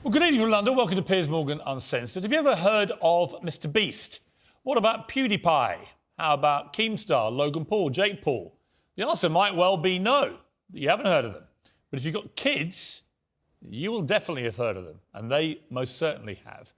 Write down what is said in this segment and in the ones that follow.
Well, good evening from London. Welcome to Piers Morgan Uncensored. Have you ever heard of Mr. Beast? What about PewDiePie? How about Keemstar, Logan Paul, Jake Paul? The answer might well be no. You haven't heard of them. But if you've got kids, you will definitely have heard of them. And they most certainly have.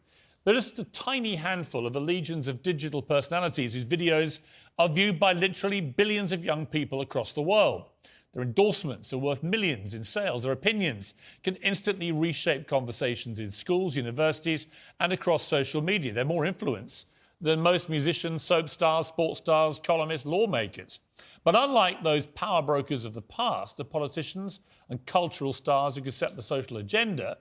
They're just a tiny handful of the legions of digital personalities whose videos are viewed by literally billions of young people across the world. Their endorsements are worth millions in sales. Their opinions can instantly reshape conversations in schools, universities, and across social media. They're more influence than most musicians, soap stars, sports stars, columnists, lawmakers. But unlike those power brokers of the past, the politicians and cultural stars who could set the social agenda,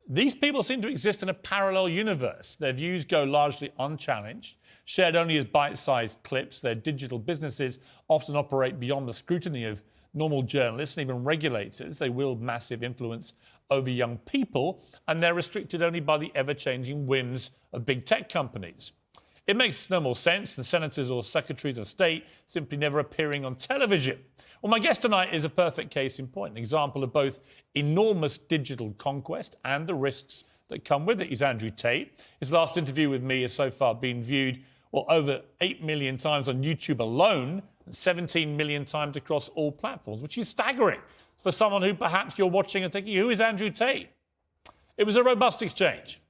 these people seem to exist in a parallel universe. Their views go largely unchallenged, shared only as bite-sized clips. Their digital businesses often operate beyond the scrutiny of normal journalists and even regulators. They wield massive influence over young people, and they're restricted only by the ever-changing whims of big tech companies. It makes no more sense than senators or secretaries of state simply never appearing on television. Well, my guest tonight is a perfect case in point, an example of both enormous digital conquest and the risks that come with it. He's Andrew Tate. His last interview with me has so far been viewed, well, over 8 million times on YouTube alone, and 17 million times across all platforms, which is staggering for someone who perhaps you're watching and thinking, who is Andrew Tate? It was a robust exchange.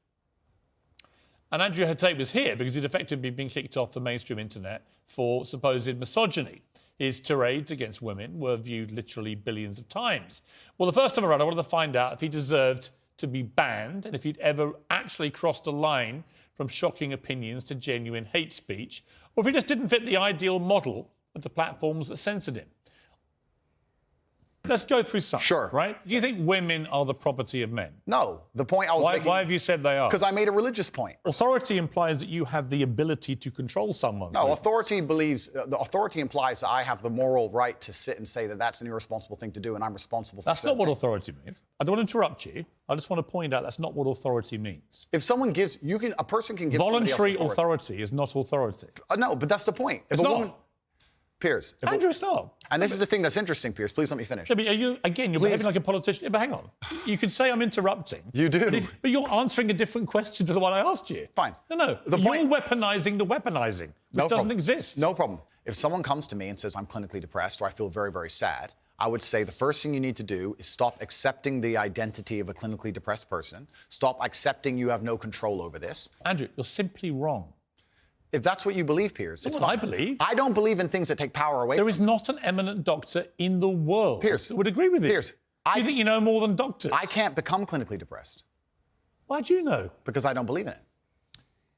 And Andrew Tate was here because he'd effectively been kicked off the mainstream internet for supposed misogyny. His tirades against women were viewed literally billions of times. Well, the first time around, I wanted to find out if he deserved to be banned and if he'd ever actually crossed a line from shocking opinions to genuine hate speech, or if he just didn't fit the ideal model of the platforms that censored him. Let's go through some. Sure. Right? Do you think women are the property of men? No. The point I was making... Why have you said they are? Because I made a religious point. Authority implies that you have the ability to control someone. No, authority implies that I have the moral right to sit and say that that's an irresponsible thing to do and I'm responsible for That's not what authority means. I don't want to interrupt you. I just want to point out that's not what authority means. If someone gives... a person can give voluntary authority is not authority. No, but that's the point. It's not. Piers. Andrew, it's not. And this is the thing that's interesting, Piers. Please let me finish. Yeah, but you're behaving like a politician. But hang on. You could say I'm interrupting. You do. But you're answering a different question to the one I asked you. Fine. No. You're weaponizing the weaponizing, which doesn't exist. No problem. If someone comes to me and says I'm clinically depressed or I feel very, very sad, I would say the first thing you need to do is stop accepting the identity of a clinically depressed person. Stop accepting you have no control over this. Andrew, you're simply wrong. If that's what you believe, Piers, it's what I believe. I don't believe in things that take power away. There is not an eminent doctor in the world Piers, that would agree with it. Piers, do you think you know more than doctors? I can't become clinically depressed. Why do you know? Because I don't believe in it.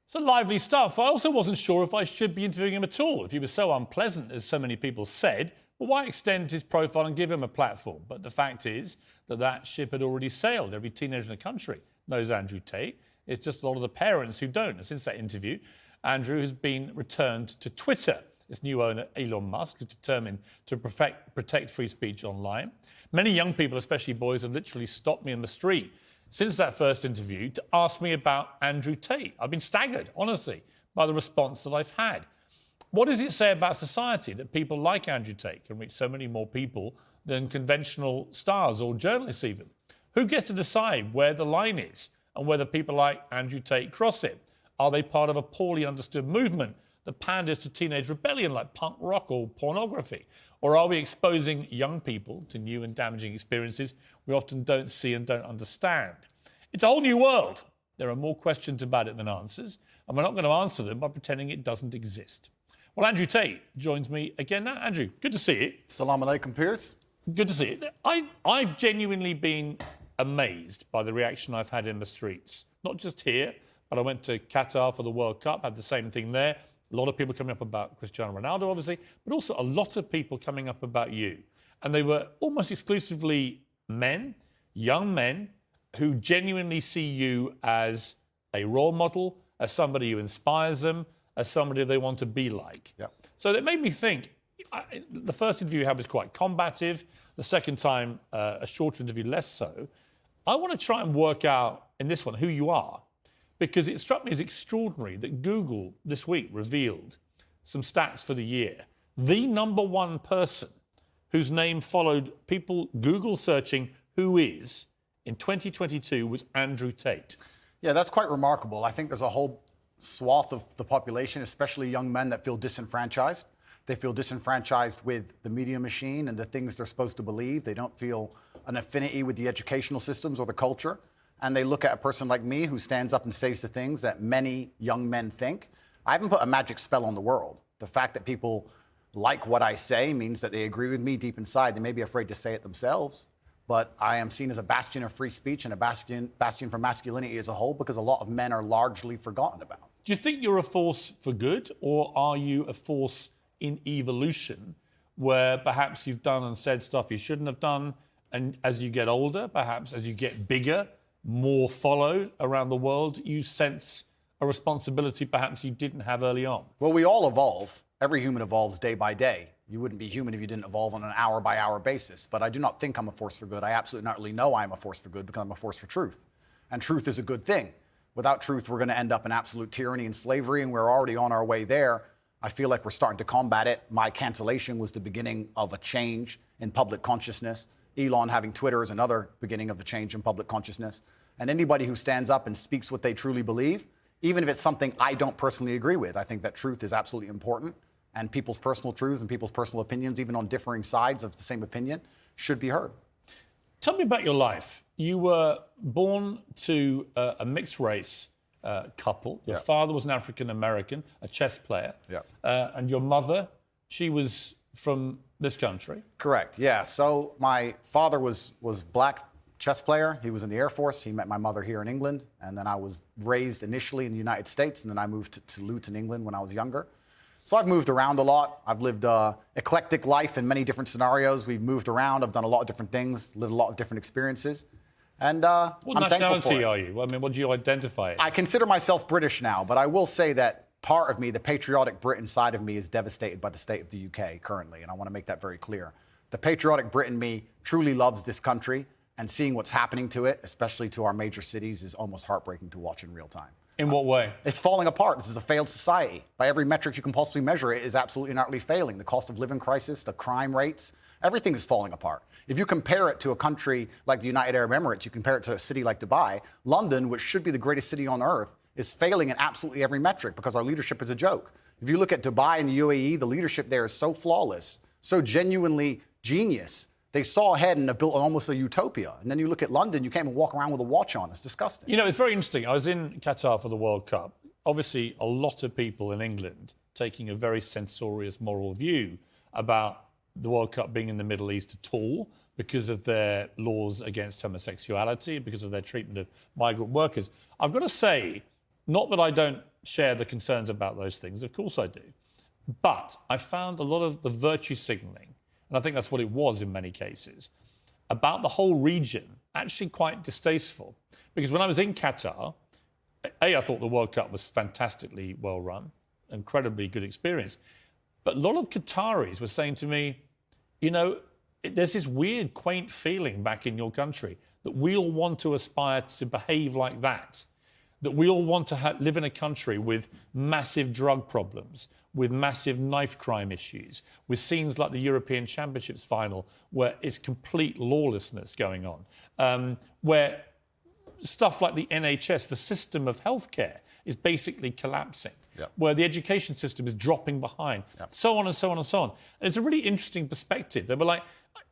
It's a lively stuff. I also wasn't sure if I should be interviewing him at all. If he was so unpleasant, as so many people said, well, why extend his profile and give him a platform? But the fact is that ship had already sailed. Every teenager in the country knows Andrew Tate. It's just a lot of the parents who don't. And since that interview, Andrew has been returned to Twitter. Its new owner, Elon Musk, is determined to protect free speech online. Many young people, especially boys, have literally stopped me in the street since that first interview to ask me about Andrew Tate. I've been staggered, honestly, by the response that I've had. What does it say about society that people like Andrew Tate can reach so many more people than conventional stars or journalists even? Who gets to decide where the line is and whether people like Andrew Tate cross it? Are they part of a poorly understood movement that panders to teenage rebellion like punk rock or pornography? Or are we exposing young people to new and damaging experiences we often don't see and don't understand? It's a whole new world. There are more questions about it than answers, and we're not going to answer them by pretending it doesn't exist. Well, Andrew Tate joins me again now. Andrew, good to see you. Salam alaikum, Piers. Good to see you. I've genuinely been amazed by the reaction I've had in the streets, not just here, but I went to Qatar for the World Cup, had the same thing there. A lot of people coming up about Cristiano Ronaldo, obviously, but also a lot of people coming up about you. And they were almost exclusively men, young men, who genuinely see you as a role model, as somebody who inspires them, as somebody they want to be like. Yep. So that made me think, the first interview you had was quite combative. The second time, a shorter interview, less so. I want to try and work out, in this one, who you are. Because it struck me as extraordinary that Google this week revealed some stats for the year. The #1 person whose name followed people Google searching who is in 2022 was Andrew Tate. Yeah, that's quite remarkable. I think there's a whole swath of the population, especially young men, that feel disenfranchised. They feel disenfranchised with the media machine and the things they're supposed to believe. They don't feel an affinity with the educational systems or the culture. And they look at a person like me who stands up and says the things that many young men think. I haven't put a magic spell on the world. The fact that people like what I say means that they agree with me deep inside. They may be afraid to say it themselves, but I am seen as a bastion of free speech and a bastion for masculinity as a whole, because a lot of men are largely forgotten about. Do you think you're a force for good, or are you a force in evolution where perhaps you've done and said stuff you shouldn't have done, and as you get older, perhaps as you get bigger, more followed around the world, you sense a responsibility perhaps you didn't have early on? Well, we all evolve. Every human evolves day by day. You wouldn't be human if you didn't evolve on an hour-by-hour basis. But I do not think I'm a force for good. I absolutely not really know I am a force for good, because I'm a force for truth. And truth is a good thing. Without truth, we're going to end up in absolute tyranny and slavery, and we're already on our way there. I feel like we're starting to combat it. My cancellation was the beginning of a change in public consciousness. Elon having Twitter is another beginning of the change in public consciousness. And anybody who stands up and speaks what they truly believe, even if it's something I don't personally agree with, I think that truth is absolutely important. And people's personal truths and people's personal opinions, even on differing sides of the same opinion, should be heard. Tell me about your life. You were born to a mixed race couple. Your father was an African-American, a chess player. And your mother, she was from this country. Correct, yeah. So my father was black chess player. He was in the Air Force. He met my mother here in England. And then I was raised initially in the United States. And then I moved to Luton, England when I was younger. So I've moved around a lot. I've lived an eclectic life in many different scenarios. We've moved around. I've done a lot of different things, lived a lot of different experiences. And what I'm thankful for nationality it. are you? I mean, what do you identify as? I consider myself British now, but I will say that part of me, the patriotic Brit inside of me, is devastated by the state of the UK currently, and I want to make that very clear. The patriotic Brit in me truly loves this country, and seeing what's happening to it, especially to our major cities, is almost heartbreaking to watch in real time. In what way? It's falling apart. This is a failed society. By every metric you can possibly measure, it is absolutely and utterly failing. The cost of living crisis, the crime rates, everything is falling apart. If you compare it to a country like the United Arab Emirates, you compare it to a city like Dubai, London, which should be the greatest city on earth, is failing in absolutely every metric because our leadership is a joke. If you look at Dubai and the UAE, the leadership there is so flawless, so genuinely genius. They saw ahead and have built almost a utopia. And then you look at London, you can't even walk around with a watch on. It's disgusting. You know, it's very interesting. I was in Qatar for the World Cup. Obviously, a lot of people in England taking a very censorious moral view about the World Cup being in the Middle East at all because of their laws against homosexuality, because of their treatment of migrant workers. I've got to say, not that I don't share the concerns about those things, of course I do, but I found a lot of the virtue signalling, and I think that's what it was in many cases, about the whole region, actually quite distasteful. Because when I was in Qatar, I thought the World Cup was fantastically well run, incredibly good experience. But a lot of Qataris were saying to me, you know, there's this weird, quaint feeling back in your country that we all want to aspire to behave like that we all want to live in a country with massive drug problems, with massive knife crime issues, with scenes like the European Championships final where it's complete lawlessness going on, where stuff like the NHS, the system of healthcare, is basically collapsing, where the education system is dropping behind, so on and so on and so on. And it's a really interesting perspective. They were like,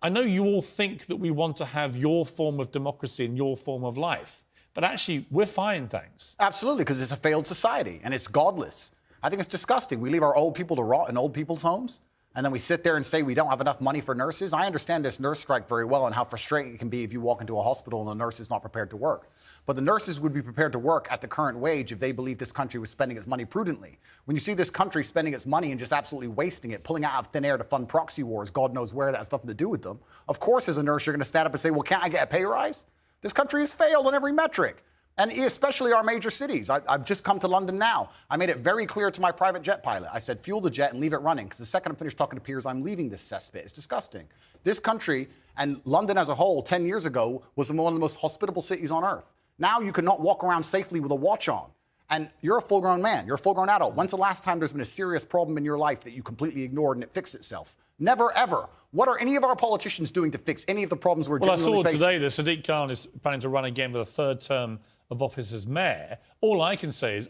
I know you all think that we want to have your form of democracy and your form of life, but actually, we're fine, thanks. Absolutely, because it's a failed society and it's godless. I think it's disgusting. We leave our old people to rot in old people's homes, and then we sit there and say we don't have enough money for nurses. I understand this nurse strike very well and how frustrating it can be if you walk into a hospital and the nurse is not prepared to work. But the nurses would be prepared to work at the current wage if they believed this country was spending its money prudently. When you see this country spending its money and just absolutely wasting it, pulling out of thin air to fund proxy wars, God knows where, that has nothing to do with them. Of course, as a nurse, you're going to stand up and say, well, can't I get a pay rise? This country has failed on every metric, and especially our major cities. I've just come to London now. I made it very clear to my private jet pilot. I said, fuel the jet and leave it running, because the second I'm finished talking to Piers, I'm leaving this cesspit. It's disgusting. This country, and London as a whole, 10 years ago, was one of the most hospitable cities on earth. Now you cannot walk around safely with a watch on. And you're a full-grown man. You're a full-grown adult. When's the last time there's been a serious problem in your life that you completely ignored and it fixed itself? Never, ever. What are any of our politicians doing to fix any of the problems we're Well, I genuinely saw facing? today that Sadiq Khan is planning to run again for the third term of office as mayor. All I can say is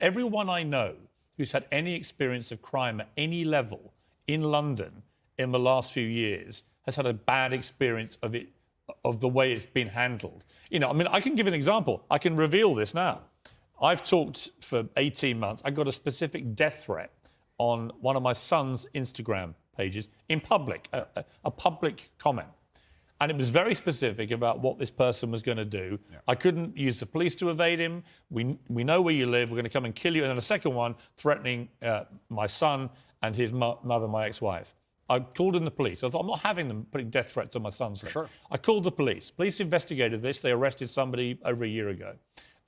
everyone I know who's had any experience of crime at any level in London in the last few years has had a bad experience of it, of the way it's been handled. You know, I mean, I can give an example. I can reveal this now. I've talked for 18 months. I got a specific death threat on one of my son's Instagram pages in public, a public comment. And it was very specific about what this person was going to do. Yeah. I couldn't use the police to evade him. We know where you live. We're going to come and kill you. And then a second one threatening my son and his mother, my ex-wife. I called in the police. I thought, I'm not having them putting death threats on my son's life. Sure. I called the police. Police investigated this. They arrested somebody over a year ago.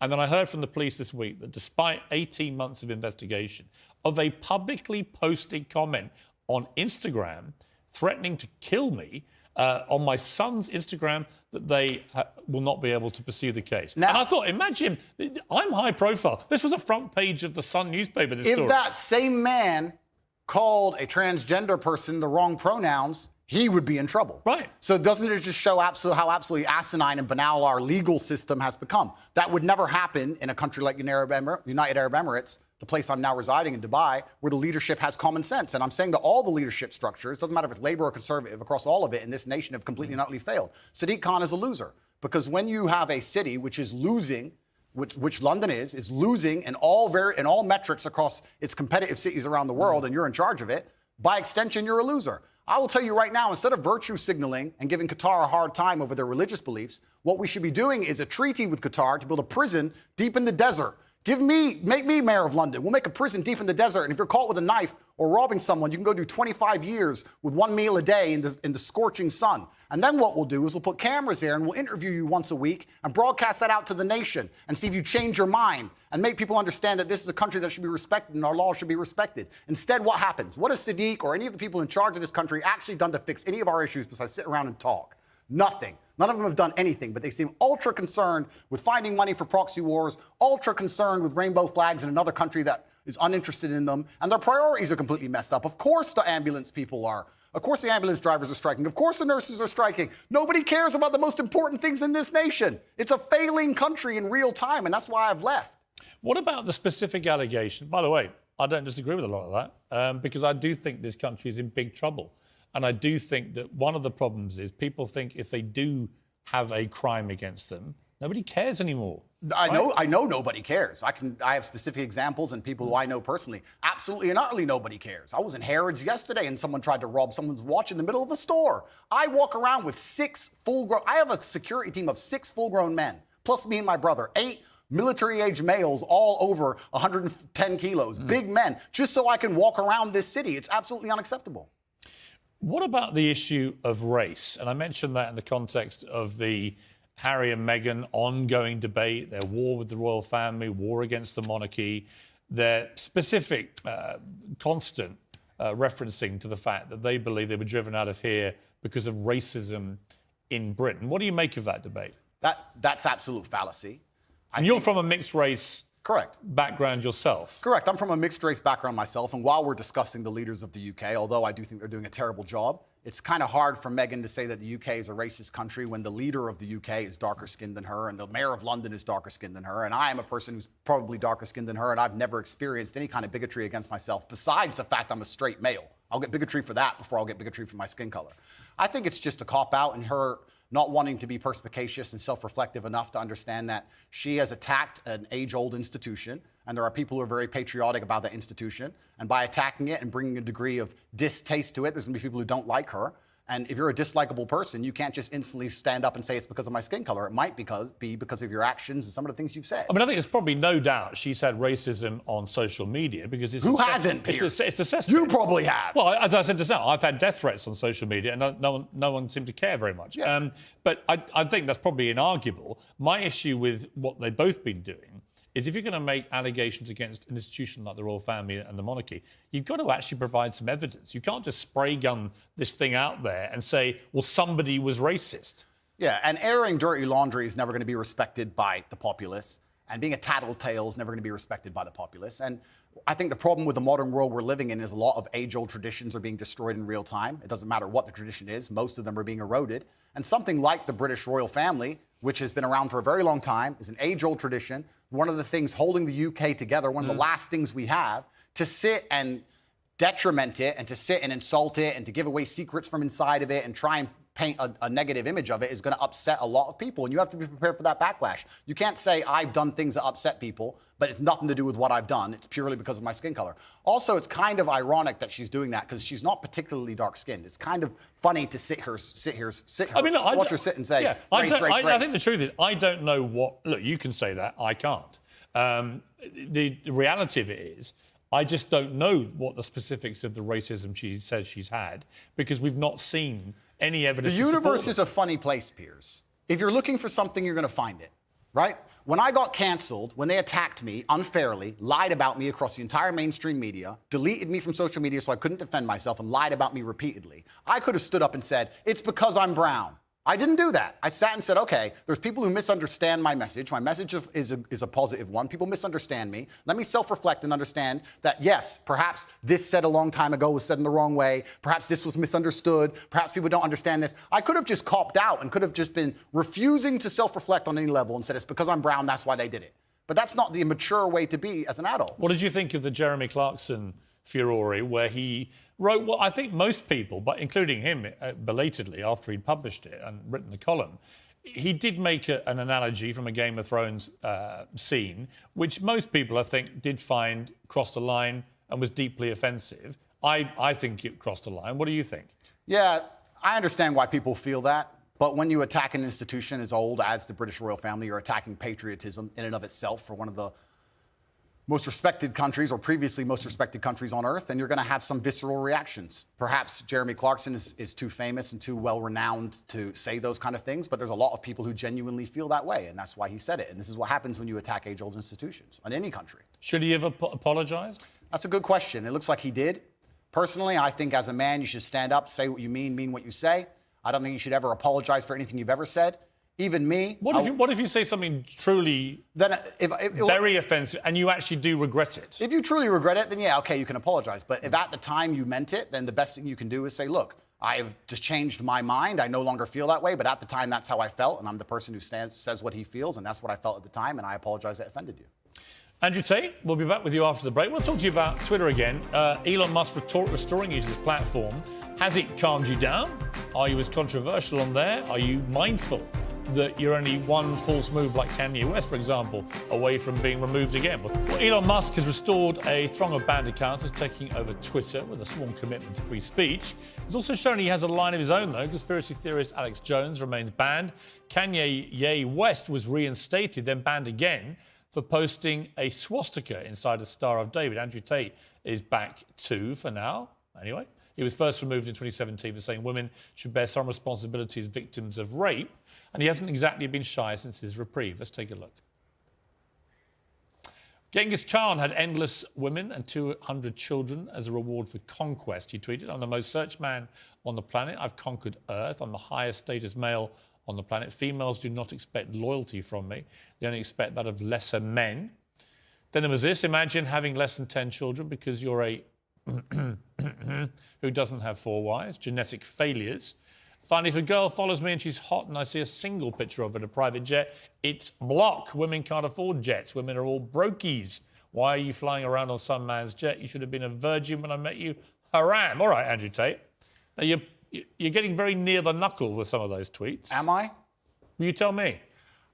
And then I heard from the police this week that despite 18 months of investigation, of a publicly posted comment on Instagram threatening to kill me on my son's Instagram, that they will not be able to pursue the case. Now, and I thought, imagine, I'm high profile. This was a front page of the Sun newspaper, this story. If that same man called a transgender person the wrong pronouns, he would be in trouble. Right. So doesn't it just show how absolutely asinine and banal our legal system has become? That would never happen in a country like United Arab Emirates, the place I'm now residing in, Dubai, where the leadership has common sense. And I'm saying that all the leadership structures, doesn't matter if it's Labour or Conservative, across all of it in this nation have completely and utterly failed. Sadiq Khan is a loser. Because when you have a city which is losing, which London is losing in all metrics across its competitive cities around the world, and you're in charge of it, by extension, you're a loser. I will tell you right now, instead of virtue signaling and giving Qatar a hard time over their religious beliefs, what we should be doing is a treaty with Qatar to build a prison deep in the desert. Make me mayor of London. We'll make a prison deep in the desert. And if you're caught with a knife or robbing someone, you can go do 25 years with one meal a day in the scorching sun. And then what we'll do is we'll put cameras there and we'll interview you once a week and broadcast that out to the nation and see if you change your mind and make people understand that this is a country that should be respected and our laws should be respected. Instead, what happens? What has Sadiq or any of the people in charge of this country actually done to fix any of our issues besides sit around and talk? Nothing. None of them have done anything, but they seem ultra concerned with finding money for proxy wars, ultra concerned with rainbow flags in another country that is uninterested in them, and their priorities are completely messed up. Of course the ambulance people are. Of course the ambulance drivers are striking. Of course the nurses are striking. Nobody cares about the most important things in this nation. It's a failing country in real time, and that's why I've left. What about the specific allegation? By the way, I don't disagree with a lot of that, because I do think this country is in big trouble. And I do think that one of the problems is people think if they do have a crime against them, nobody cares anymore. I know nobody cares. I have specific examples and people who I know personally. Absolutely and utterly nobody cares. I was in Harrods yesterday and someone tried to rob someone's watch in the middle of a store. I walk around with I have a security team of 6 full-grown men, plus me and my brother, 8 military-age males, all over 110 kilos, big men, just so I can walk around this city. It's absolutely unacceptable. What about the issue of race? And I mentioned that in the context of the Harry and Meghan ongoing debate, their war with the royal family, war against the monarchy, their specific, constant referencing to the fact that they believe they were driven out of here because of racism in Britain. What do you make of that debate? That's absolute fallacy. And you're from a mixed race background yourself. Correct. I'm from a mixed race background myself. And while we're discussing the leaders of the UK, although I do think they're doing a terrible job, it's kind of hard for Meghan to say that the UK is a racist country when the leader of the UK is darker skinned than her and the mayor of London is darker skinned than her. And I am a person who's probably darker skinned than her, and I've never experienced any kind of bigotry against myself besides the fact I'm a straight male. I'll get bigotry for that before I'll get bigotry for my skin color. I think it's just a cop-out, and her not wanting to be perspicacious and self-reflective enough to understand that she has attacked an age-old institution, and there are people who are very patriotic about that institution, and by attacking it and bringing a degree of distaste to it, there's going to be people who don't like her. And if you're a dislikable person, you can't just instantly stand up and say it's because of my skin color. It might be because of your actions and some of the things you've said. I mean, I think there's probably no doubt she's had racism on social media because it's... Who hasn't, Piers? It's a cesspit. You probably have. Well, as I said just now, I've had death threats on social media and no one seemed to care very much. Yeah. But I think that's probably inarguable. My issue with what they've both been doing is if you're going to make allegations against an institution like the royal family and the monarchy, you've got to actually provide some evidence. You can't just spray gun this thing out there and say, well, somebody was racist. Yeah, and airing dirty laundry is never going to be respected by the populace. And being a tattletale is never going to be respected by the populace. And I think the problem with the modern world we're living in is a lot of age-old traditions are being destroyed in real time. It doesn't matter what the tradition is. Most of them are being eroded. And something like the British royal family, which has been around for a very long time, is an age-old tradition. One of the things holding the UK together, one of the last things we have, to sit and detriment it and to sit and insult it and to give away secrets from inside of it and try and paint a negative image of it is going to upset a lot of people. And you have to be prepared for that backlash. You can't say I've done things that upset people, but it's nothing to do with what I've done. It's purely because of my skin color. Also, it's kind of ironic that she's doing that because she's not particularly dark-skinned. It's kind of funny to watch her sit and say, yeah, race. I think the truth is, I don't know what... Look, you can say that. I can't. The reality of it is, I just don't know what the specifics of the racism she says she's had because we've not seen any evidence. The universe is a funny place, Piers. If you're looking for something, you're going to find it, right? When I got canceled, when they attacked me unfairly, lied about me across the entire mainstream media, deleted me from social media so I couldn't defend myself, and lied about me repeatedly, I could have stood up and said, it's because I'm brown. I didn't do that. I sat and said, okay, there's people who misunderstand my message. My message is a positive one. People misunderstand me. Let me self-reflect and understand that, yes, perhaps this said a long time ago was said in the wrong way. Perhaps this was misunderstood. Perhaps people don't understand this. I could have just copped out and could have just been refusing to self-reflect on any level and said, it's because I'm brown, that's why they did it. But that's not the mature way to be as an adult. What did you think of the Jeremy Clarkson furore where he wrote what I think most people, but including him belatedly after he'd published it and written the column, he did make an analogy from a Game of Thrones scene, which most people, I think, did find crossed a line and was deeply offensive. I think it crossed a line. What do you think? Yeah, I understand why people feel that. But when you attack an institution as old as the British royal family, you're attacking patriotism in and of itself for one of the most respected countries, or previously most respected countries on earth, and you're going to have some visceral reactions. Perhaps Jeremy Clarkson is too famous and too well-renowned to say those kind of things, but there's a lot of people who genuinely feel that way, and that's why he said it. And this is what happens when you attack age-old institutions in any country. Should he have apologized? That's a good question. It looks like he did. Personally, I think as a man, you should stand up, say what you mean what you say. I don't think you should ever apologize for anything you've ever said. Even me. What if you say something truly very offensive and you actually do regret it? If you truly regret it, then yeah, okay, you can apologize. But if at the time you meant it, then the best thing you can do is say, look, I've just changed my mind. I no longer feel that way. But at the time, that's how I felt. And I'm the person who says what he feels. And that's what I felt at the time. And I apologize that offended you. Andrew Tate, we'll be back with you after the break. We'll talk to you about Twitter again. Elon Musk restoring you to this platform. Has it calmed you down? Are you as controversial on there? Are you mindful that you're only one false move like Kanye West, for example, away from being removed again? Well, Elon Musk has restored a throng of banned accounts as taking over Twitter with a sworn commitment to free speech. He's also shown he has a line of his own, though. Conspiracy theorist Alex Jones remains banned. Kanye West was reinstated, then banned again for posting a swastika inside a Star of David. Andrew Tate is back too, for now, anyway. He was first removed in 2017 for saying women should bear some responsibility as victims of rape, and he hasn't exactly been shy since his reprieve. Let's take a look. Genghis Khan had endless women and 200 children as a reward for conquest, he tweeted. I'm the most searched man on the planet. I've conquered Earth. I'm the highest status male on the planet. Females do not expect loyalty from me. They only expect that of lesser men. Then there was this. Imagine having less than 10 children because you're a who doesn't have 4 wives, genetic failures. Finally, if a girl follows me and she's hot and I see a single picture of her in a private jet, it's block. Women can't afford jets. Women are all brokies. Why are you flying around on some man's jet? You should have been a virgin when I met you. Haram. All right, Andrew Tate. Now, you're getting very near the knuckle with some of those tweets. Am I? Will you tell me?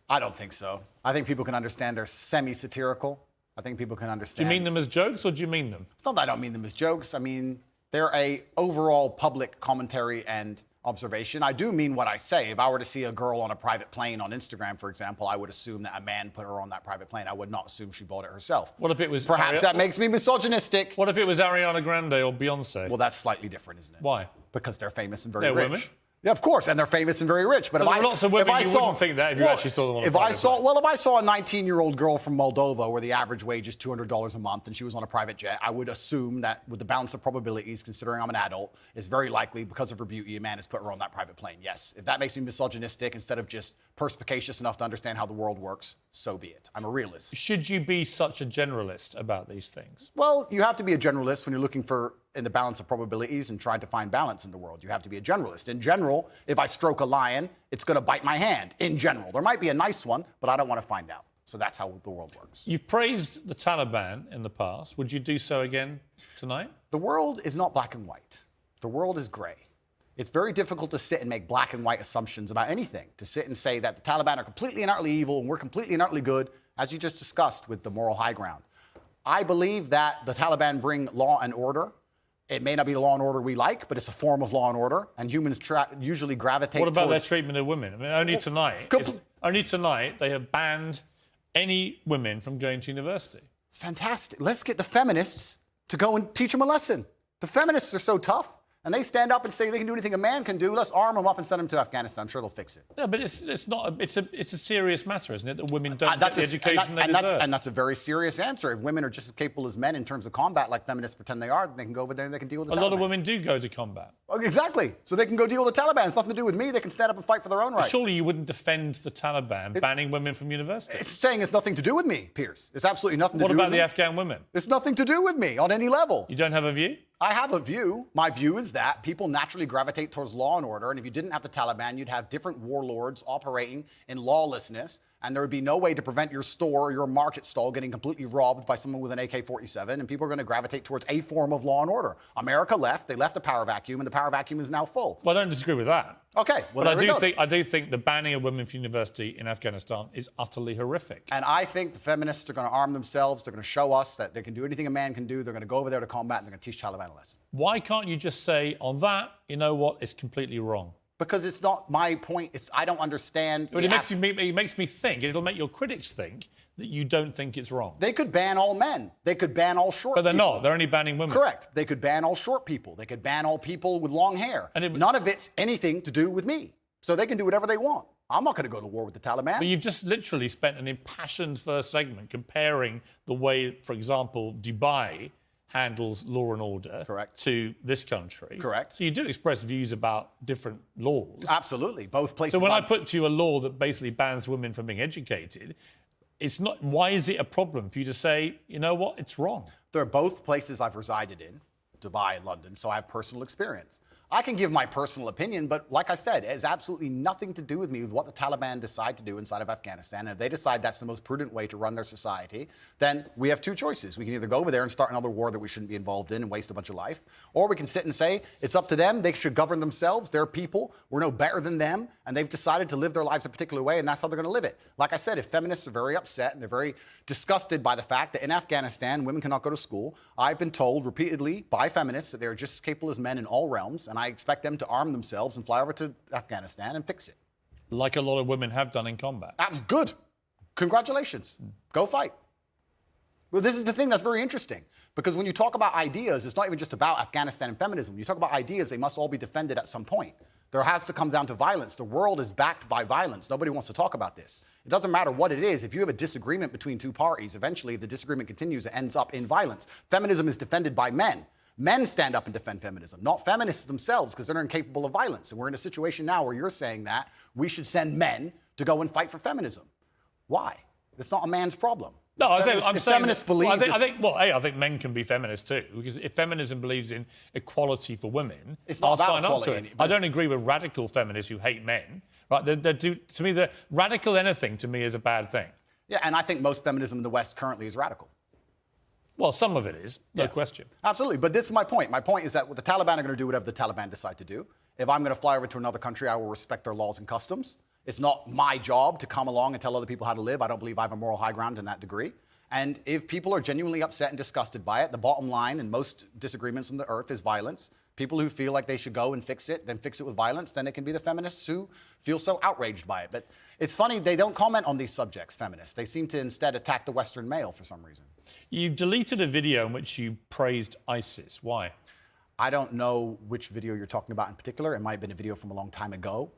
I don't think so. I think people can understand they're semi-satirical. I think people can understand. Do you mean them as jokes or do you mean them? It's not that I don't mean them as jokes. I mean, they're a overall public commentary and observation. I do mean what I say. If I were to see a girl on a private plane on Instagram, for example, I would assume that a man put her on that private plane. I would not assume she bought it herself. What if it was... Perhaps that makes me misogynistic. What if it was Ariana Grande or Beyonce? Well, that's slightly different, isn't it? Why? Because they're famous and very They're rich. women. Yeah, of course, and they're famous and very rich. But So if there are lots of women you wouldn't think that if you actually saw them on a private plane. If I saw a 19-year-old girl from Moldova where the average wage is $200 a month and she was on a private jet, I would assume that with the balance of probabilities, considering I'm an adult, it's very likely because of her beauty, a man has put her on that private plane. Yes, if that makes me misogynistic instead of just perspicacious enough to understand how the world works, so be it. I'm a realist. Should you be such a generalist about these things? Well, you have to be a generalist when you're looking for in the balance of probabilities and trying to find balance in the world. You have to be a generalist. In general, if I stroke a lion, it's going to bite my hand. In general, there might be a nice one, but I don't want to find out. So that's how the world works. You've praised the Taliban in the past. Would you do so again tonight? The world is not black and white. The world is gray. It's very difficult to sit and make black and white assumptions about anything, to sit and say that the Taliban are completely and utterly evil and we're completely and utterly good, as you just discussed with the moral high ground. I believe that the Taliban bring law and order. It may not be the law and order we like, but it's a form of law and order, and humans usually gravitate What about towards... their treatment of women? I mean, only tonight they have banned any women from going to university. Fantastic. Let's get the feminists to go and teach them a lesson. The feminists are so tough, and they stand up and say they can do anything a man can do. Let's arm them up and send them to Afghanistan. I'm sure they'll fix it. No, but it's not. It's a serious matter, isn't it? That women don't get the education they deserve. And that's a very serious answer. If women are just as capable as men in terms of combat, like feminists pretend they are, then they can go over there and they can deal with the Taliban. A lot of women do go to combat. Oh, exactly. So they can go deal with the Taliban. It's nothing to do with me. They can stand up and fight for their own rights. Surely you wouldn't defend the Taliban banning women from university. It's saying it's nothing to do with me, Piers. It's absolutely nothing to do with me. What about the Afghan women? It's nothing to do with me on any level. You don't have a view? I have a view. My view is that people naturally gravitate towards law and order, and if you didn't have the Taliban, you'd have different warlords operating in lawlessness, and there would be no way to prevent your store or your market stall getting completely robbed by someone with an AK-47, and people are going to gravitate towards a form of law and order. America left. They left a power vacuum, and the power vacuum is now full. Well, I don't disagree with that. Okay, well, but I do think the banning of women from university in Afghanistan is utterly horrific. And I think the feminists are going to arm themselves. They're going to show us that they can do anything a man can do. They're going to go over there to combat, and they're going to teach Taliban a lesson. Why can't you just say on that, you know what, it's completely wrong? Because it's not my point. I don't understand. But it makes me think, it'll make your critics think that you don't think it's wrong. They could ban all men. They could ban all short people. But they're not. They're only banning women. Correct. They could ban all short people. They could ban all people with long hair. And none of it's anything to do with me. So they can do whatever they want. I'm not going to go to war with the Taliban. But you've just literally spent an impassioned first segment comparing the way, for example, Dubai handles law and order to this country. Correct. So you do express views about different laws. Absolutely. Both places. So when I put to you a law that basically bans women from being educated, it's not. Why is it a problem for you to say, you know what, it's wrong? They're both places I've resided in, Dubai and London, so I have personal experience. I can give my personal opinion, but like I said, it has absolutely nothing to do with me with what the Taliban decide to do inside of Afghanistan. And if they decide that's the most prudent way to run their society, then we have two choices. We can either go over there and start another war that we shouldn't be involved in and waste a bunch of life, or we can sit and say it's up to them. They should govern themselves. They're people. We're no better than them. And they've decided to live their lives a particular way, and that's how they're going to live it. Like I said, if feminists are very upset and they're very disgusted by the fact that in Afghanistan, women cannot go to school, I've been told repeatedly by feminists that they're just as capable as men in all realms, and I expect them to arm themselves and fly over to Afghanistan and fix it. Like a lot of women have done in combat. Good. Congratulations. Go fight. Well, this is the thing that's very interesting, because when you talk about ideas, it's not even just about Afghanistan and feminism. When you talk about ideas, they must all be defended at some point. There has to come down to violence. The world is backed by violence. Nobody wants to talk about this. It doesn't matter what it is. If you have a disagreement between two parties, eventually, if the disagreement continues, it ends up in violence. Feminism is defended by men. Men stand up and defend feminism, not feminists themselves, because they're incapable of violence. And we're in a situation now where you're saying that we should send men to go and fight for feminism. Why? It's not a man's problem. No, I think I'm saying feminists believe. I think men can be feminists too, because if feminism believes in equality for women, I'll sign up to it. I don't agree with radical feminists who hate men. Right? To me, the radical anything to me is a bad thing. Yeah, and I think most feminism in the West currently is radical. Well, some of it is, no question. Absolutely, but this is my point. My point is that the Taliban are going to do whatever the Taliban decide to do. If I'm going to fly over to another country, I will respect their laws and customs. It's not my job to come along and tell other people how to live. I don't believe I have a moral high ground in that degree. And if people are genuinely upset and disgusted by it, the bottom line in most disagreements on the earth is violence. People who feel like they should go and fix it, then fix it with violence, then it can be the feminists who feel so outraged by it. But it's funny, they don't comment on these subjects, feminists. They seem to instead attack the Western male for some reason. You deleted a video in which you praised ISIS. Why? I don't know which video you're talking about in particular. It might have been a video from a long time ago.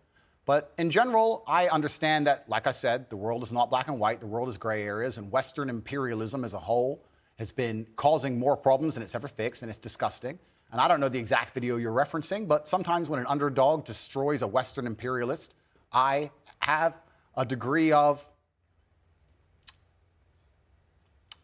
But in general, I understand that, like I said, the world is not black and white. The world is gray areas, and Western imperialism as a whole has been causing more problems than it's ever fixed, and it's disgusting. And I don't know the exact video you're referencing, but sometimes when an underdog destroys a Western imperialist, I have a degree of,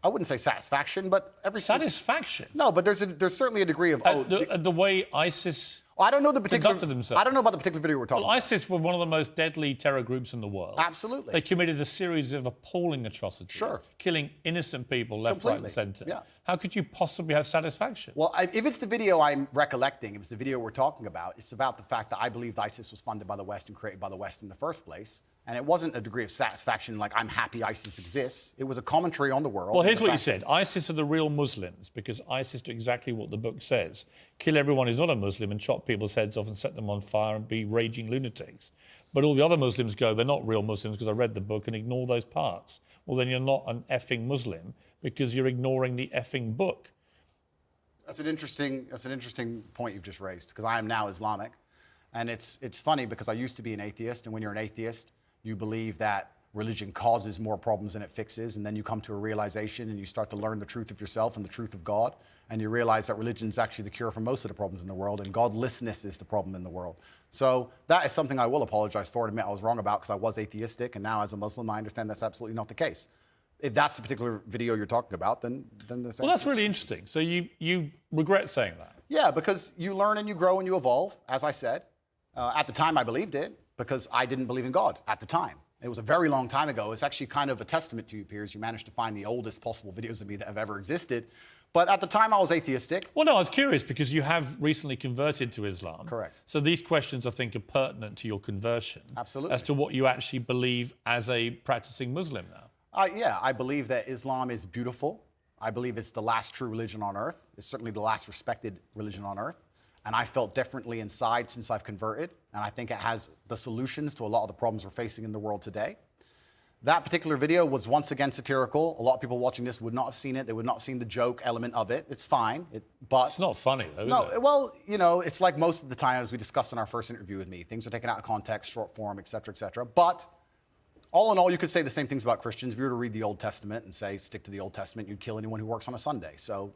I wouldn't say satisfaction, but Satisfaction? No, but there's certainly a degree of, the way ISIS I don't know the particular. conducted themselves. I don't know about the particular video we're talking Well, about. ISIS were one of the most deadly terror groups in the world. Absolutely. They committed a series of appalling atrocities, Sure. killing innocent people left, right, and Completely. centre. Yeah. How could you possibly have satisfaction? Well, if it's the video I'm recollecting, if it's the video we're talking about, it's about the fact that I believe ISIS was funded by the West and created by the West in the first place. And it wasn't a degree of satisfaction like I'm happy ISIS exists. It was a commentary on the world. Well, here's what you said. ISIS are the real Muslims because ISIS do exactly what the book says. Kill everyone who's not a Muslim and chop people's heads off and set them on fire and be raging lunatics. But all the other Muslims go, they're not real Muslims because I read the book, and ignore those parts. Well, then you're not an effing Muslim because you're ignoring the effing book. That's an interesting point you've just raised, because I am now Islamic. And it's funny because I used to be an atheist, and when you're an atheist, you believe that religion causes more problems than it fixes, and then you come to a realization and you start to learn the truth of yourself and the truth of God, and you realize that religion is actually the cure for most of the problems in the world, and godlessness is the problem in the world. So that is something I will apologize for and admit I was wrong about, because I was atheistic, and now as a Muslim I understand that's absolutely not the case. If that's the particular video you're talking about, then there's... Well, that's really interesting. So you regret saying that? Yeah, because you learn and you grow and you evolve, as I said. At the time, I believed it because I didn't believe in God at the time. It was a very long time ago. It's actually kind of a testament to you, Piers. You managed to find the oldest possible videos of me that have ever existed. But at the time, I was atheistic. Well, no, I was curious because you have recently converted to Islam. Correct. So these questions, I think, are pertinent to your conversion. Absolutely. As to what you actually believe as a practicing Muslim now. Yeah, I believe that Islam is beautiful. I believe it's the last true religion on earth. It's certainly the last respected religion on earth. And I felt differently inside since I've converted. And I think it has the solutions to a lot of the problems we're facing in the world today. That particular video was once again satirical. A lot of people watching this would not have seen it. They would not have seen the joke element of it. It's fine. But it's not funny, though, is it? Well, you know, it's like most of the time, as we discussed in our first interview with me. Things are taken out of context, short form, et cetera, et cetera. But all in all, you could say the same things about Christians. If you were to read the Old Testament and say, stick to the Old Testament, you'd kill anyone who works on a Sunday. So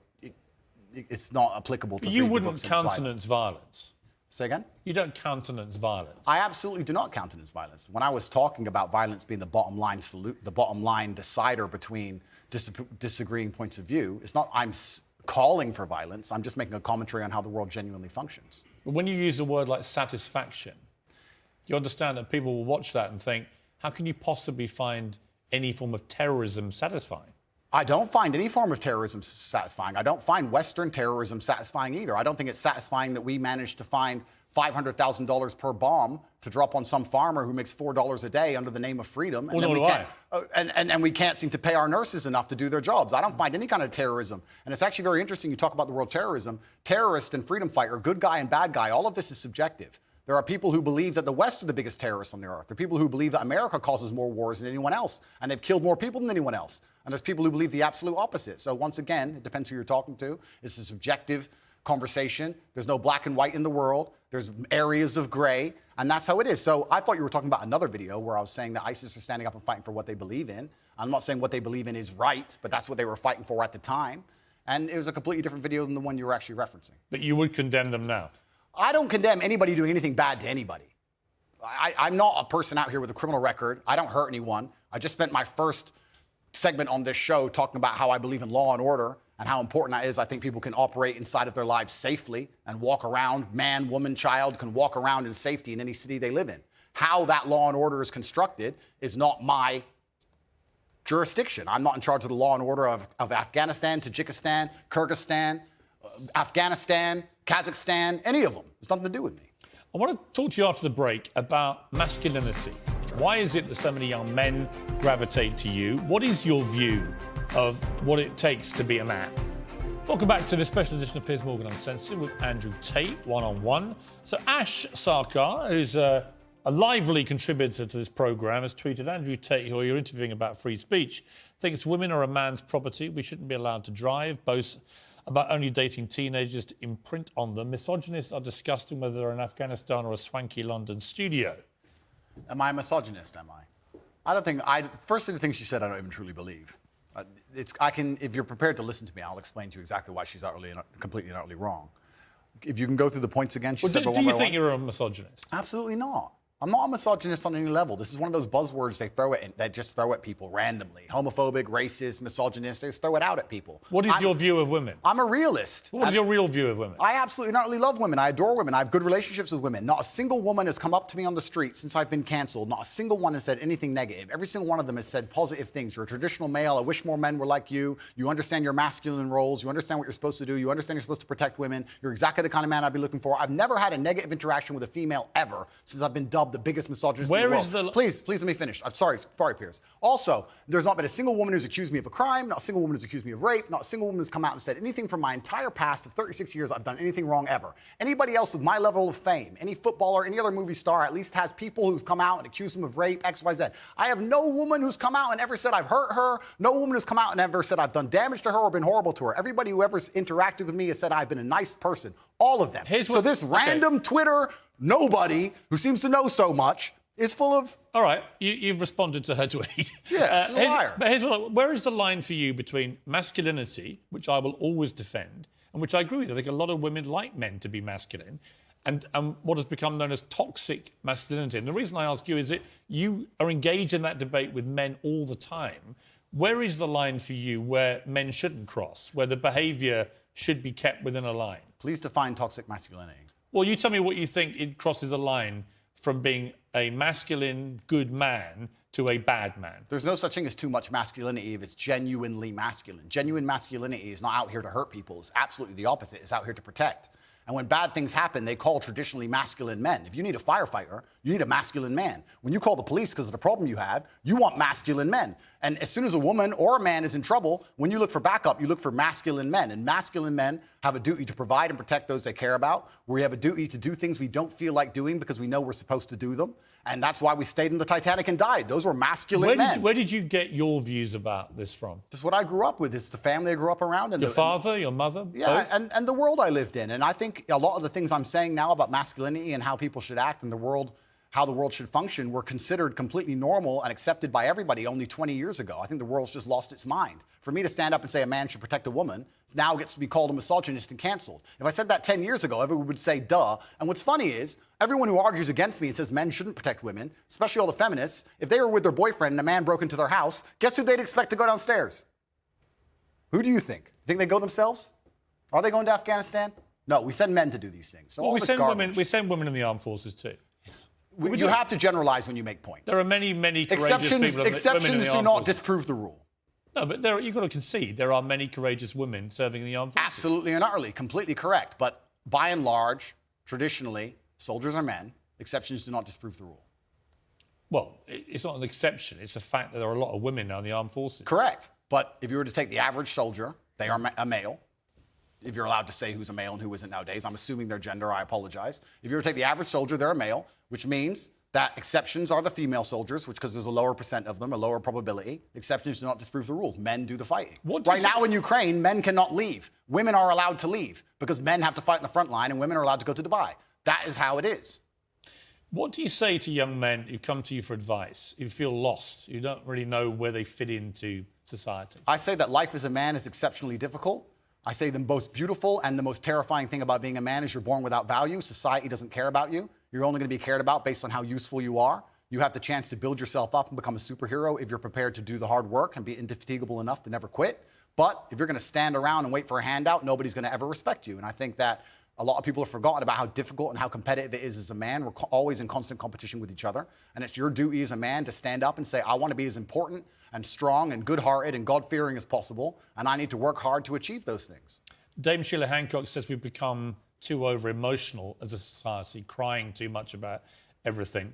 it's not applicable to You read the wouldn't books in the Bible. countenance violence. Say again? You don't countenance violence. I absolutely do not countenance violence. When I was talking about violence being the bottom line decider between disagreeing points of view, it's not I'm calling for violence. I'm just making a commentary on how the world genuinely functions. But when you use a word like satisfaction, you understand that people will watch that and think, how can you possibly find any form of terrorism satisfying? I don't find any form of terrorism satisfying. I don't find Western terrorism satisfying either. I don't think it's satisfying that we managed to find $500,000 per bomb to drop on some farmer who makes $4 a day under the name of freedom. Well, And we can't seem to pay our nurses enough to do their jobs. I don't find any kind of terrorism. And it's actually very interesting you talk about the word terrorism. Terrorist and freedom fighter, good guy and bad guy, all of this is subjective. There are people who believe that the West are the biggest terrorists on the earth. There are people who believe that America causes more wars than anyone else, and they've killed more people than anyone else. And there's people who believe the absolute opposite. So once again, it depends who you're talking to. It's a subjective conversation. There's no black and white in the world. There's areas of gray, and that's how it is. So I thought you were talking about another video where I was saying that ISIS are standing up and fighting for what they believe in. I'm not saying what they believe in is right, but that's what they were fighting for at the time. And it was a completely different video than the one you were actually referencing. But you would condemn them now? I don't condemn anybody doing anything bad to anybody. I'm not a person out here with a criminal record. I don't hurt anyone. I just spent my first segment on this show talking about how I believe in law and order and how important that is. I think people can operate inside of their lives safely and walk around, man, woman, child, can walk around in safety in any city they live in. How that law and order is constructed is not my jurisdiction. I'm not in charge of the law and order of Afghanistan, Tajikistan, Kyrgyzstan, Afghanistan, Kazakhstan, any of them. It's nothing to do with me. I want to talk to you after the break about masculinity. Why is it that so many young men gravitate to you? What is your view of what it takes to be a man? Welcome back to this special edition of Piers Morgan Uncensored with Andrew Tate, one-on-one. So Ash Sarkar, who's a lively contributor to this programme, has tweeted, Andrew Tate, who you're interviewing about free speech, thinks women are a man's property. We shouldn't be allowed to drive, boast about only dating teenagers to imprint on them. Misogynists are disgusting whether they're in Afghanistan or a swanky London studio. Am I a misogynist, am I? I don't think, firstly, the things she said I don't even truly believe. If you're prepared to listen to me, I'll explain to you exactly why she's completely and utterly wrong. If you can go through the points again, she said, do you think you're a misogynist? Absolutely not. I'm not a misogynist on any level. This is one of those buzzwords they just throw at people randomly. Homophobic, racist, misogynist, they just throw it out at people. What is your view of women? I'm a realist. What is your real view of women? I absolutely and utterly love women. I adore women. I have good relationships with women. Not a single woman has come up to me on the street since I've been canceled. Not a single one has said anything negative. Every single one of them has said positive things. You're a traditional male. I wish more men were like you. You understand your masculine roles. You understand what you're supposed to do. You understand you're supposed to protect women. You're exactly the kind of man I'd be looking for. I've never had a negative interaction with a female ever since I've been dubbed the biggest misogynist. Where is the... Please let me finish. I'm sorry, Piers. Also, there's not been a single woman who's accused me of a crime, not a single woman who's accused me of rape, not a single woman who's come out and said anything from my entire past of 36 years I've done anything wrong ever. Anybody else with my level of fame, any footballer, any other movie star, at least has people who've come out and accused them of rape, X, Y, Z. I have no woman who's come out and ever said I've hurt her, no woman who's come out and ever said I've done damage to her or been horrible to her. Everybody who ever interacted with me has said I've been a nice person. All of them. So this random Twitter nobody who seems to know so much is full of... All right, you've responded to her tweet. Yeah, she's a liar. But where is the line for you between masculinity, which I will always defend, and which I agree with? I think a lot of women like men to be masculine, and what has become known as toxic masculinity. And the reason I ask you is that you are engaged in that debate with men all the time. Where is the line for you where men shouldn't cross, where the behaviour should be kept within a line? Please define toxic masculinity. Well, you tell me what you think it crosses a line from being a masculine, good man to a bad man. There's no such thing as too much masculinity if it's genuinely masculine. Genuine masculinity is not out here to hurt people. It's absolutely the opposite. It's out here to protect. And when bad things happen, they call traditionally masculine men. If you need a firefighter, you need a masculine man. When you call the police because of the problem you have, you want masculine men. And as soon as a woman or a man is in trouble, when you look for backup, you look for masculine men. And masculine men have a duty to provide and protect those they care about. We have a duty to do things we don't feel like doing because we know we're supposed to do them. And that's why we stayed in the Titanic and died. Those were masculine men. Where did you get your views about this from? This is what I grew up with. It's the family I grew up around. And your father, your mother, yeah, both? and the world I lived in. And I think a lot of the things I'm saying now about masculinity and how people should act in the world, how the world should function, were considered completely normal and accepted by everybody only 20 years ago. I think the world's just lost its mind. For me to stand up and say a man should protect a woman now gets to be called a misogynist and canceled. If I said that 10 years ago, everyone would say, duh. And what's funny is, everyone who argues against me and says men shouldn't protect women, especially all the feminists, if they were with their boyfriend and a man broke into their house, guess who they'd expect to go downstairs? Who do you think? Think they go themselves? Are they going to Afghanistan? No, we send men to do these things. So well, we send women in the armed forces too. You have to generalize when you make points. There are many courageous people. Exceptions do not disprove the rule. No, but you've got to concede there are many courageous women serving in the armed forces. Absolutely and utterly, completely correct. But by and large, traditionally, soldiers are men. Exceptions do not disprove the rule. Well, it's not an exception. It's a fact that there are a lot of women now in the armed forces. Correct. But if you were to take the average soldier, they are a male. If you're allowed to say who's a male and who isn't nowadays, I'm assuming their gender, I apologize. If you were to take the average soldier, they're a male, which means that exceptions are the female soldiers, which because there's a lower percent of them, a lower probability. Exceptions do not disprove the rules. Men do the fighting. Right now in Ukraine, men cannot leave. Women are allowed to leave because men have to fight in the front line and women are allowed to go to Dubai. That is how it is. What do you say to young men who come to you for advice, who feel lost, who don't really know where they fit into society? I say that life as a man is exceptionally difficult. I say the most beautiful and the most terrifying thing about being a man is you're born without value. Society doesn't care about you. You're only going to be cared about based on how useful you are. You have the chance to build yourself up and become a superhero if you're prepared to do the hard work and be indefatigable enough to never quit. But if you're going to stand around and wait for a handout, nobody's going to ever respect you. And I think that a lot of people have forgotten about how difficult and how competitive it is as a man. We're always in constant competition with each other. And it's your duty as a man to stand up and say, I want to be as important and strong and good-hearted and God-fearing as possible. And I need to work hard to achieve those things. Dame Sheila Hancock says we've become too over-emotional as a society, crying too much about everything.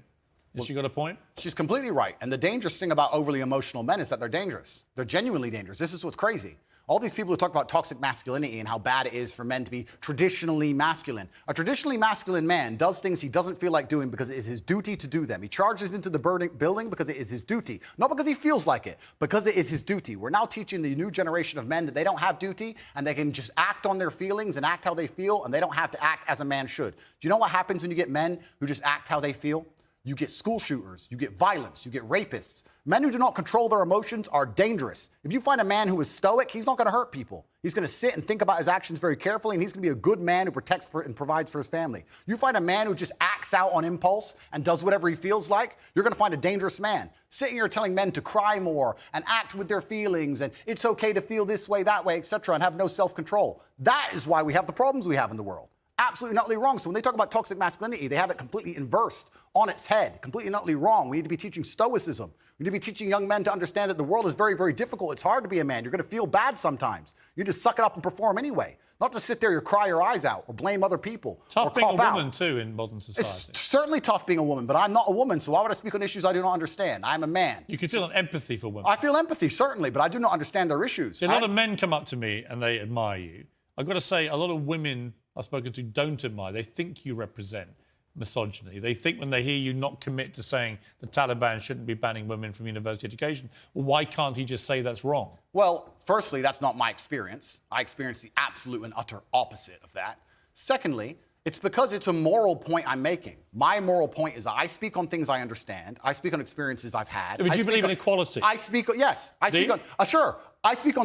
Has she got a point? She's completely right. And the dangerous thing about overly emotional men is that they're dangerous. They're genuinely dangerous. This is what's crazy. All these people who talk about toxic masculinity and how bad it is for men to be traditionally masculine. A traditionally masculine man does things he doesn't feel like doing because it is his duty to do them. He charges into the building because it is his duty. Not because he feels like it, because it is his duty. We're now teaching the new generation of men that they don't have duty and they can just act on their feelings and act how they feel, and they don't have to act as a man should. Do you know what happens when you get men who just act how they feel? You get school shooters, you get violence, you get rapists. Men who do not control their emotions are dangerous. If you find a man who is stoic, he's not going to hurt people. He's going to sit and think about his actions very carefully, and he's going to be a good man who protects and provides for his family. You find a man who just acts out on impulse and does whatever he feels like, you're going to find a dangerous man. Sitting here telling men to cry more and act with their feelings and it's okay to feel this way, that way, etc., and have no self-control. That is why we have the problems we have in the world. Absolutely and utterly wrong. So when they talk about toxic masculinity, they have it completely inversed on its head, completely and utterly wrong. We need to be teaching stoicism. We need to be teaching young men to understand that the world is very, very difficult. It's hard to be a man. You're going to feel bad sometimes. You just suck it up and perform anyway. Not to sit there and cry your eyes out or blame other people. Tough or being a woman, out. too, in modern society. It's certainly tough being a woman, but I'm not a woman, so why would I speak on issues I do not understand? I'm a man. You can feel an empathy for women. I feel empathy, certainly, but I do not understand their issues. See, a lot of men come up to me and they admire you. I've got to say, a lot of women I've spoken to don't admire. They think you represent misogyny. They think when they hear you not commit to saying the Taliban shouldn't be banning women from university education, well, why can't he just say that's wrong? Well, firstly, that's not my experience. I experience the absolute and utter opposite of that. Secondly, it's because it's a moral point I'm making. My moral point is I speak on things I understand. I speak on experiences I've had. But you believe in equality? I speak on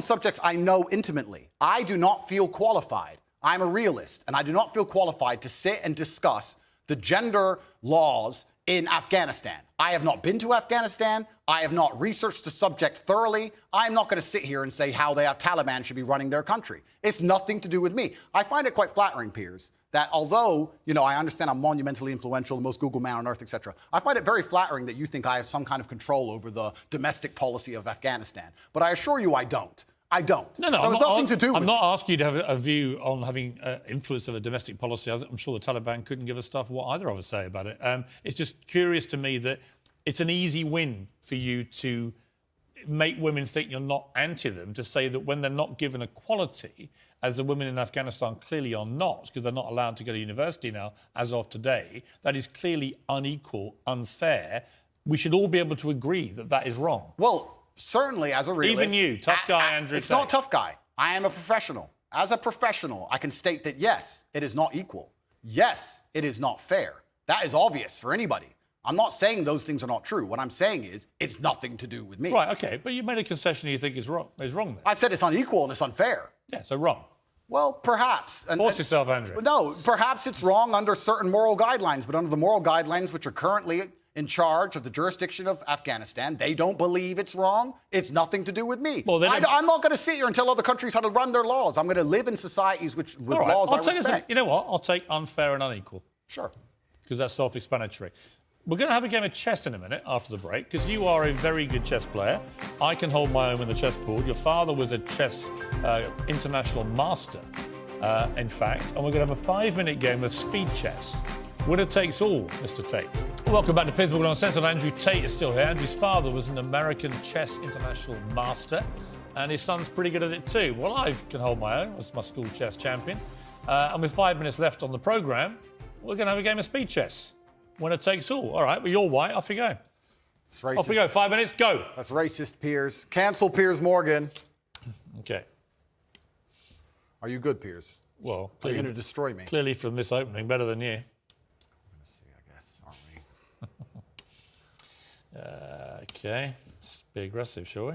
subjects I know intimately. I do not feel qualified. I'm a realist, and I do not feel qualified to sit and discuss the gender laws in Afghanistan. I have not been to Afghanistan. I have not researched the subject thoroughly. I'm not going to sit here and say how the Taliban should be running their country. It's nothing to do with me. I find it quite flattering, Piers, that although, I understand I'm monumentally influential, the most Googled man on earth, etc., I find it very flattering that you think I have some kind of control over the domestic policy of Afghanistan. But I assure you I don't. I don't. No, so it's nothing to do with I'm not asking you to have a view on having influence of a domestic policy. I'm sure the Taliban couldn't give a stuff what either of us say about it. It's just curious to me that it's an easy win for you to make women think you're not anti them, to say that when they're not given equality, as the women in Afghanistan clearly are not, because they're not allowed to go to university now, as of today, that is clearly unequal, unfair. We should all be able to agree that that is wrong. Well, certainly, as a realist... Even you, tough guy Andrew Tate. It's not tough guy. I am a professional. As a professional, I can state that, yes, it is not equal. Yes, it is not fair. That is obvious for anybody. I'm not saying those things are not true. What I'm saying is it's nothing to do with me. Right, OK, but you made a concession you think is wrong then. I said it's unequal and it's unfair. Yeah, so wrong. Well, perhaps. Force yourself, Andrew. No, perhaps it's wrong under certain moral guidelines, but under the moral guidelines which are currently in charge of the jurisdiction of Afghanistan, they don't believe it's wrong. It's nothing to do with me. Well, I'm not going to sit here and tell other countries how to run their laws. I'm going to live in societies with laws I respect. You know what? I'll take unfair and unequal. Sure. Because that's self-explanatory. We're going to have a game of chess in a minute after the break, because you are a very good chess player. I can hold my own with the chessboard. Your father was a chess international master, in fact. And we're going to have a 5-minute game of speed chess. Winner takes all, Mr. Tate. Welcome back to Piers Morgan Uncensored. Andrew Tate is still here. Andrew's father was an American chess international master, and his son's pretty good at it too. Well, I can hold my own. I was my school chess champion. And with 5 minutes left on the programme, we're going to have a game of speed chess. Winner takes all. All right, well, you're white. Off you go. It's racist. Off we go. 5 minutes, go. That's racist, Piers. Cancel Piers Morgan. OK. Are you good, Piers? Well, are you going to destroy me? Clearly from this opening, better than you. Let's see, I guess, aren't we? OK. Let's be aggressive, shall we?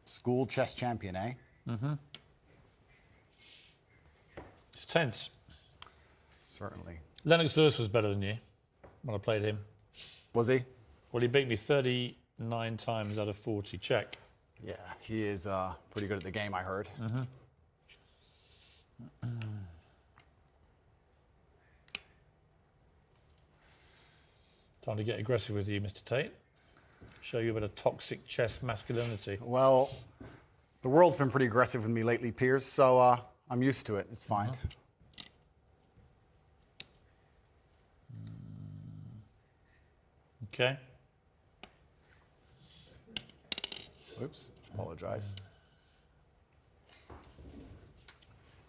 School chess champion, eh? Mm-hmm. It's tense. Certainly. Lennox Lewis was better than you when I played him. Was he? Well, he beat me 39 times out of 40. Check. Yeah, he is pretty good at the game, I heard. Mm-hmm. Time to get aggressive with you, Mr. Tate. Show you a bit of toxic chess masculinity. Well, the world's been pretty aggressive with me lately, Piers, so I'm used to it. It's fine. Okay. Oops, apologize.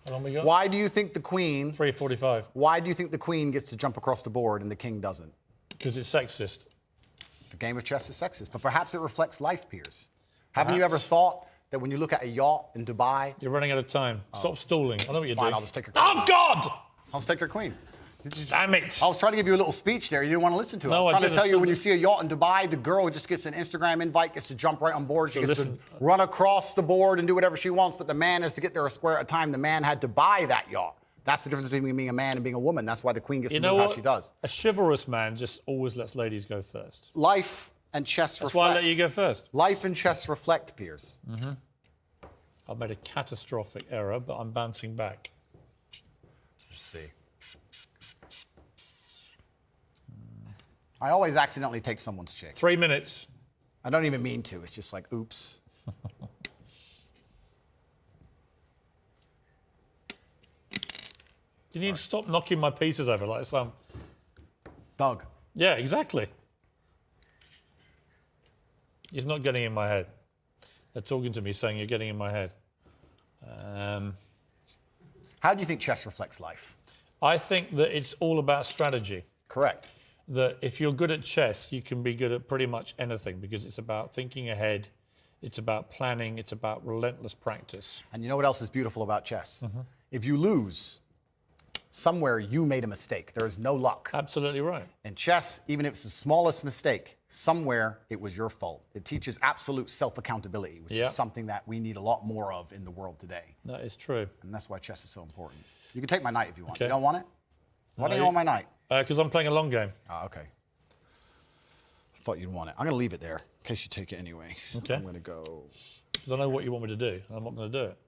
How long we got? Why do you think the Queen? 3:45. Why do you think the Queen gets to jump across the board and the King doesn't? Because it's sexist. The game of chess is sexist, but perhaps it reflects life, Piers. Haven't you ever thought that when you look at a yacht in Dubai? You're running out of time. Stop stalling. I know what you're Fine, doing. I'll just take your queen. Oh, God! I'll just take your queen. Damn it. I was trying to give you a little speech there. You didn't want to listen to it. No, I was I trying to didn't. tell you when you see a yacht in Dubai, the girl just gets an Instagram invite, gets to jump right on board. She So gets listen- to run across the board and do whatever she wants, but the man has to get there a square at a time. The man had to buy that yacht. That's the difference between being a man and being a woman. That's why the Queen gets You to know move how what? she does. A chivalrous man just always lets ladies go first. Life and chess That's why I reflect. let you go first. Life and chess reflect, Piers. I've made a catastrophic error, but I'm bouncing back. Let's see. I always accidentally take someone's chick. 3 minutes. I don't even mean to. It's just like, oops. You need to stop knocking my pieces over like some. Doug. Yeah, exactly. He's not getting in my head. They're talking to me saying you're getting in my head. How do you think chess reflects life? I think that it's all about strategy. Correct. That if you're good at chess, you can be good at pretty much anything because it's about thinking ahead, it's about planning, it's about relentless practice. And you know what else is beautiful about chess? If you lose, somewhere you made a mistake. There is no luck. Absolutely right. In chess, even if it's the smallest mistake, somewhere it was your fault. It teaches absolute self-accountability, which Yeah. is something that we need a lot more of in the world today. That is true. And that's why chess is so important. You can take my knight if you want. Okay. You don't want it? Why don't you No, want my knight? Because I'm playing a long game. Ah, okay. I thought you'd want it. I'm going to leave it there in case you take it anyway. Okay. I'm going to go. Because I know what you want me to do. I'm not going to do it.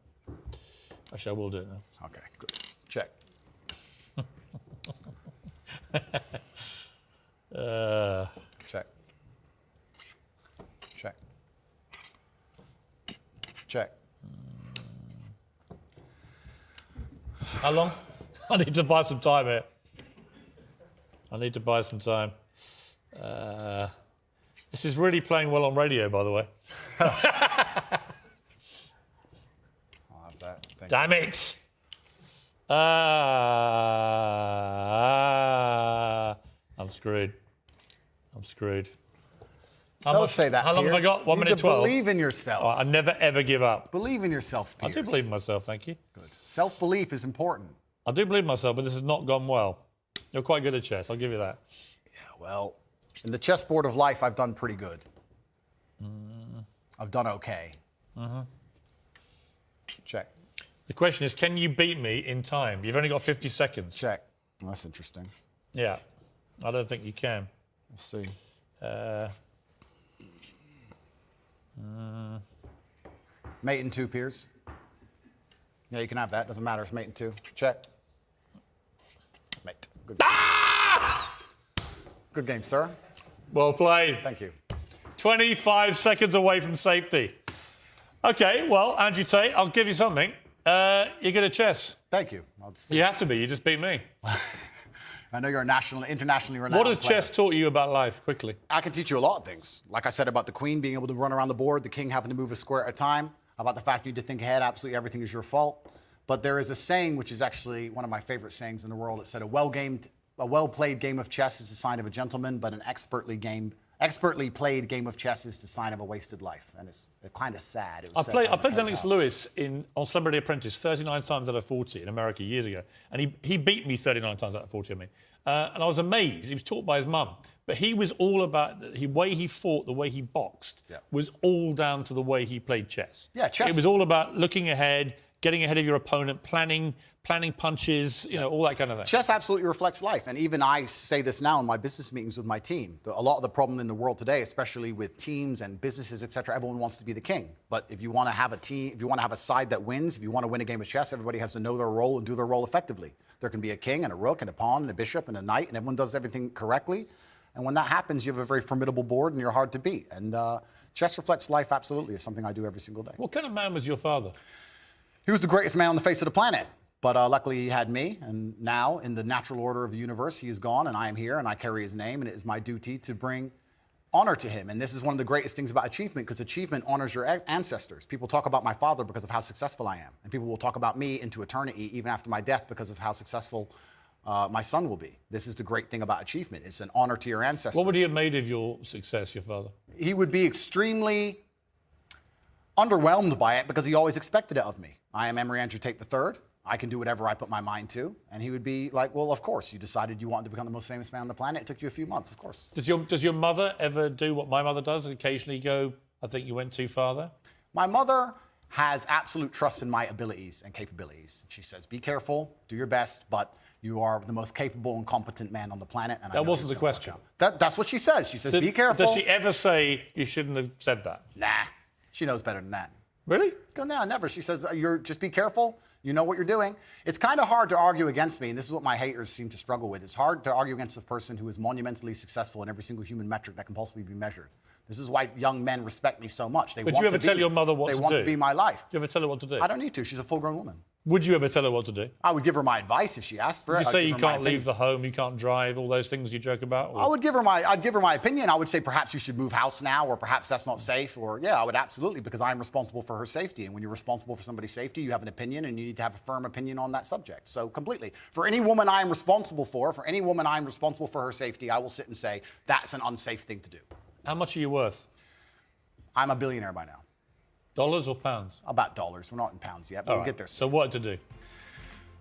Actually, I will do it now. Okay, good. Check. Check. Check. Check. How long? I need to buy some time here. I need to buy some time. This is really playing well on radio, by the way. I'll have that. Thank Damn it! I'm screwed. I'm screwed. Don't say that. How long have I Piers. got? 1 You need minute to 12. Believe in yourself. I never ever give up. Believe in yourself, I Piers. do believe in myself, thank you. Good. Self-belief is important. I do believe in myself, but this has not gone well. You're quite good at chess, I'll give you that. Yeah, well, in the chessboard of life, I've done pretty good. I've done okay. Check. The question is, can you beat me in time? You've only got 50 seconds. Check. Well, that's interesting. Yeah, I don't think you can. Let's see. Mate in 2, Piers. Yeah, you can have that. Doesn't matter. It's mate in 2. Check. Mate. Good. Good game, sir. Well played. Thank you. 25 seconds away from safety. Okay, well, Andrew Tate, I'll give you something. You're good at chess. Thank you. I'll see. You have to be. You just beat me. I know you're a internationally renowned What has player. chess taught you about life, quickly? I can teach you a lot of things. Like I said about the Queen being able to run around the board, the King having to move a square at a time, about the fact you need to think ahead, absolutely everything is your fault. But there is a saying, which is actually one of my favorite sayings in the world. It said, a well-played game of chess is a sign of a gentleman, but an expertly played game of chess is the sign of a wasted life. And it's kind of sad. It was I said played by Lennox Meghan. Lewis on Celebrity Apprentice 39 times out of 40 in America years ago. And he beat me 39 times out of 40, I mean. And I was amazed. He was taught by his mum. But he was all about the way he fought, the way he boxed, was all down to the way he played chess. Yeah, chess. It was all about looking ahead, getting ahead of your opponent, planning punches, all that kind of thing. Chess absolutely reflects life. And even I say this now in my business meetings with my team. A lot of the problem in the world today, especially with teams and businesses, et cetera, everyone wants to be the king. But if you want to have a team, if you want to have a side that wins, if you want to win a game of chess, everybody has to know their role and do their role effectively. There can be a king and a rook and a pawn and a bishop and a knight, and everyone does everything correctly. And when that happens, you have a very formidable board and you're hard to beat. And chess reflects life absolutely. It's something I do every single day. What kind of man was your father? He was the greatest man on the face of the planet. But luckily he had me, and now in the natural order of the universe, he is gone, and I am here, and I carry his name, and it is my duty to bring honor to him. And this is one of the greatest things about achievement, because achievement honors your ancestors. People talk about my father because of how successful I am, and people will talk about me into eternity, even after my death, because of how successful my son will be. This is the great thing about achievement. It's an honor to your ancestors. What would he have made of your success, your father? He would be extremely underwhelmed by it because he always expected it of me. I am Andrew Tate III. I can do whatever I put my mind to. And he would be like, well, of course, you decided you wanted to become the most famous man on the planet. It took you a few months, of course. Does your mother ever do what my mother does and occasionally go, I think you went too far there? My mother has absolute trust in my abilities and capabilities. She says, be careful, do your best, but you are the most capable and competent man on the planet. And that wasn't the question. That's what she says. She says, be careful. Does she ever say you shouldn't have said that? Nah, she knows better than that. Really? No, never. She says, just be careful. You know what you're doing. It's kind of hard to argue against me, and this is what my haters seem to struggle with. It's hard to argue against a person who is monumentally successful in every single human metric that can possibly be measured. This is why young men respect me so much. But do you ever tell your mother what to do? They want to be my life. Do you ever tell her what to do? I don't need to. She's a full-grown woman. Would you ever tell her what to do? I would give her my advice if she asked for it. You say you can't leave the home, you can't drive, all those things you joke about? Or? I'd give her my opinion. I would say perhaps you should move house now, or perhaps that's not safe, or yeah, I would absolutely, because I'm responsible for her safety. And when you're responsible for somebody's safety, you have an opinion, and you need to have a firm opinion on that subject. So completely. For any woman I'm responsible for any woman I'm responsible for her safety, I will sit and say, that's an unsafe thing to do. How much are you worth? I'm a billionaire by now. Dollars or pounds? About dollars. We're not in pounds yet, but we'll get there. So what to do?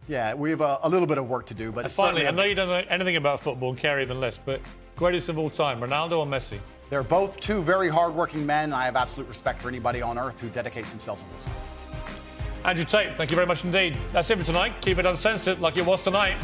Yeah, we have a little bit of work to do. But finally, I know you don't know anything about football and care even less, but greatest of all time, Ronaldo or Messi? They're both two very hardworking men, and I have absolute respect for anybody on earth who dedicates themselves to this. Andrew Tate, thank you very much indeed. That's it for tonight. Keep it uncensored like it was tonight.